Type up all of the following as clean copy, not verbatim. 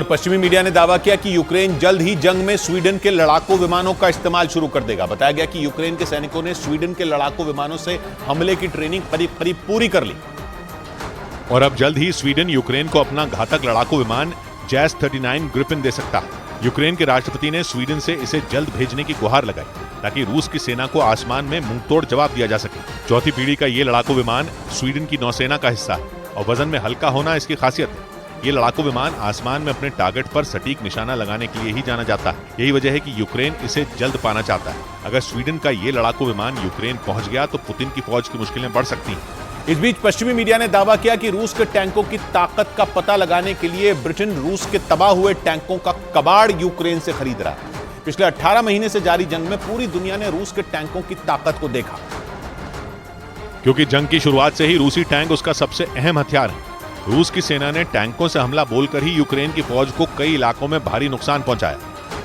पश्चिमी मीडिया ने दावा किया कि यूक्रेन जल्द ही जंग में स्वीडन के लड़ाकू विमानों का इस्तेमाल शुरू कर देगा। बताया गया कि यूक्रेन के सैनिकों ने स्वीडन के लड़ाकू विमानों से हमले की ट्रेनिंग करीब पूरी कर ली और अब जल्द ही स्वीडन यूक्रेन को अपना घातक लड़ाकू विमान जैस 39 ग्रिफिन दे सकता है। यूक्रेन के राष्ट्रपति ने स्वीडन से इसे जल्द भेजने की गुहार लगाई ताकि रूस की सेना को आसमान में मुंहतोड़ जवाब दिया जा सके। चौथी पीढ़ी का ये लड़ाकू विमान स्वीडन की नौसेना का हिस्सा है और वजन में हल्का होना इसकी खासियत है। ये लड़ाकू विमान आसमान में अपने टारगेट पर सटीक निशाना लगाने के लिए ही जाना जाता है। यही वजह है कि यूक्रेन इसे जल्द पाना चाहता है। अगर स्वीडन का ये लड़ाकू विमान यूक्रेन पहुंच गया तो पुतिन की फौज की मुश्किलें बढ़ सकती हैं। इस बीच पश्चिमी मीडिया ने दावा किया कि रूस के टैंकों की ताकत का पता लगाने के लिए ब्रिटेन रूस के तबाह हुए टैंकों का कबाड़ यूक्रेन से खरीद रहा है। पिछले 18 महीने से जारी जंग में पूरी दुनिया ने रूस के टैंकों की ताकत को देखा, क्योंकि जंग की शुरुआत से ही रूसी टैंक उसका सबसे अहम हथियार है। रूस की सेना ने टैंकों से हमला बोलकर ही यूक्रेन की फौज को कई इलाकों में भारी नुकसान पहुंचाया।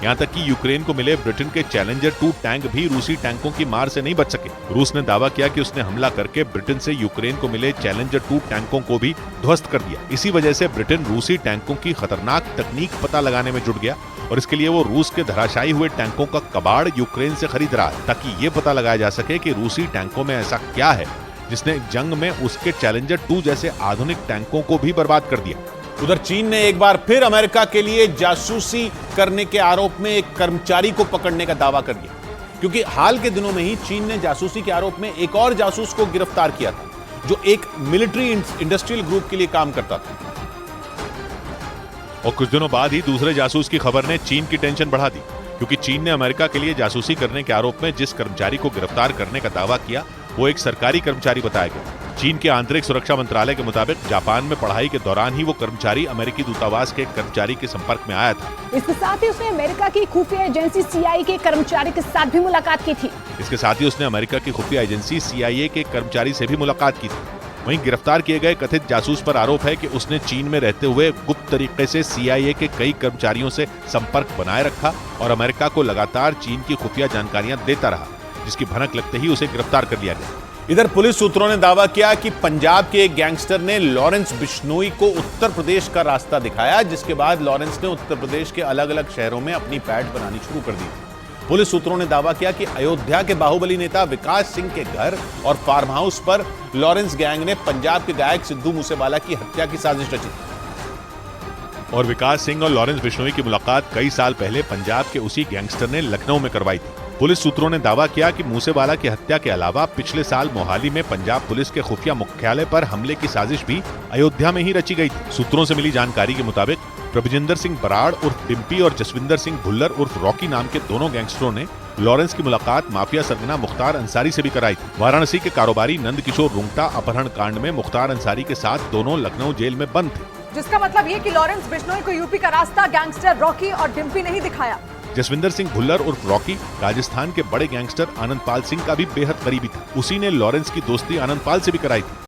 यहां तक कि यूक्रेन को मिले ब्रिटेन के चैलेंजर 2 टैंक भी रूसी टैंकों की मार से नहीं बच सके। रूस ने दावा किया कि उसने हमला करके ब्रिटेन से यूक्रेन को मिले चैलेंजर 2 टैंकों को भी ध्वस्त कर दिया। इसी वजह से ब्रिटेन रूसी टैंकों की खतरनाक तकनीक पता लगाने में जुट गया और इसके लिए वो रूस के धराशायी हुए टैंकों का कबाड़ यूक्रेन से खरीद रहा है ताकि ये पता लगाया जा सके कि रूसी टैंकों में ऐसा क्या है जिसने जंग में उसके चैलेंजर 2 जैसे आधुनिक टैंकों को भी बर्बाद कर दिया। उधर चीन ने एक बार फिर अमेरिका के लिए जासूसी करने के आरोप में एक कर्मचारी को पकड़ने का दावा कर दिया, क्योंकि हाल के दिनों में ही चीन ने जासूसी के आरोप में एक और जासूस को गिरफ्तार किया था जो एक मिलिट्री इंडस्ट्रियल ग्रुप के लिए काम करता था। और कुछ दिनों बाद ही दूसरे जासूस की खबर ने चीन की टेंशन बढ़ा दी, क्योंकि चीन ने अमेरिका के लिए जासूसी करने के आरोप में जिस कर्मचारी को गिरफ्तार करने का दावा किया वो एक सरकारी कर्मचारी बताया गया। चीन के आंतरिक सुरक्षा मंत्रालय के मुताबिक जापान में पढ़ाई के दौरान ही वो कर्मचारी अमेरिकी दूतावास के एक कर्मचारी के संपर्क में आया था। इसके साथ ही उसने अमेरिका की खुफिया एजेंसी CIA के कर्मचारी के साथ भी मुलाकात की थी। इसके साथ ही उसने अमेरिका की खुफिया एजेंसी CIA के कर्मचारी से भी मुलाकात की थी। वहीं गिरफ्तार किए गए कथित जासूस पर आरोप है कि उसने चीन में रहते हुए गुप्त तरीके से CIA के कई कर्मचारियों से संपर्क बनाए रखा और अमेरिका को लगातार चीन की खुफिया जानकारियां देता रहा, जिसकी भनक लगते ही उसे गिरफ्तार कर लिया गया। इधर पुलिस सूत्रों ने दावा किया कि पंजाब के एक गैंगस्टर ने लॉरेंस बिश्नोई को उत्तर प्रदेश का रास्ता दिखाया, जिसके बाद लॉरेंस ने उत्तर प्रदेश के अलग अलग शहरों में अपनी पैठ बनानी शुरू कर दी। पुलिस सूत्रों ने दावा किया कि अयोध्या के बाहुबली नेता विकास सिंह के घर और फार्म हाउस पर लॉरेंस गैंग ने पंजाब के गायक सिद्धू मूसेवाला की हत्या की साजिश रची थी। और विकास सिंह और लॉरेंस बिश्नोई की मुलाकात कई साल पहले पंजाब के उसी गैंगस्टर ने लखनऊ में करवाई थी। पुलिस सूत्रों ने दावा किया कि मूसेवाला की हत्या के अलावा पिछले साल मोहाली में पंजाब पुलिस के खुफिया मुख्यालय पर हमले की साजिश भी अयोध्या में ही रची गई थी। सूत्रों से मिली जानकारी के मुताबिक प्रभुजिंदर सिंह बराड़ उर्फ डिम्पी और जसविंदर सिंह भुल्लर उर्फ रॉकी नाम के दोनों गैंगस्टरों ने लॉरेंस की मुलाकात माफिया सरगना मुख्तार अंसारी से भी कराई थी। वाराणसी के कारोबारी नंद किशोर रुंगटा अपहरण कांड में मुख्तार अंसारी के साथ दोनों लखनऊ जेल में बंद थे, जिसका मतलब ये कि लॉरेंस बिश्नोई को यूपी का रास्ता गैंगस्टर रॉकी और डिम्पी नहीं दिखाया। जसविंदर सिंह भुल्लर उर्फ रॉकी राजस्थान के बड़े गैंगस्टर आनंदपाल सिंह का भी बेहद करीबी था। उसी ने लॉरेंस की दोस्ती आनंदपाल से भी कराई थी।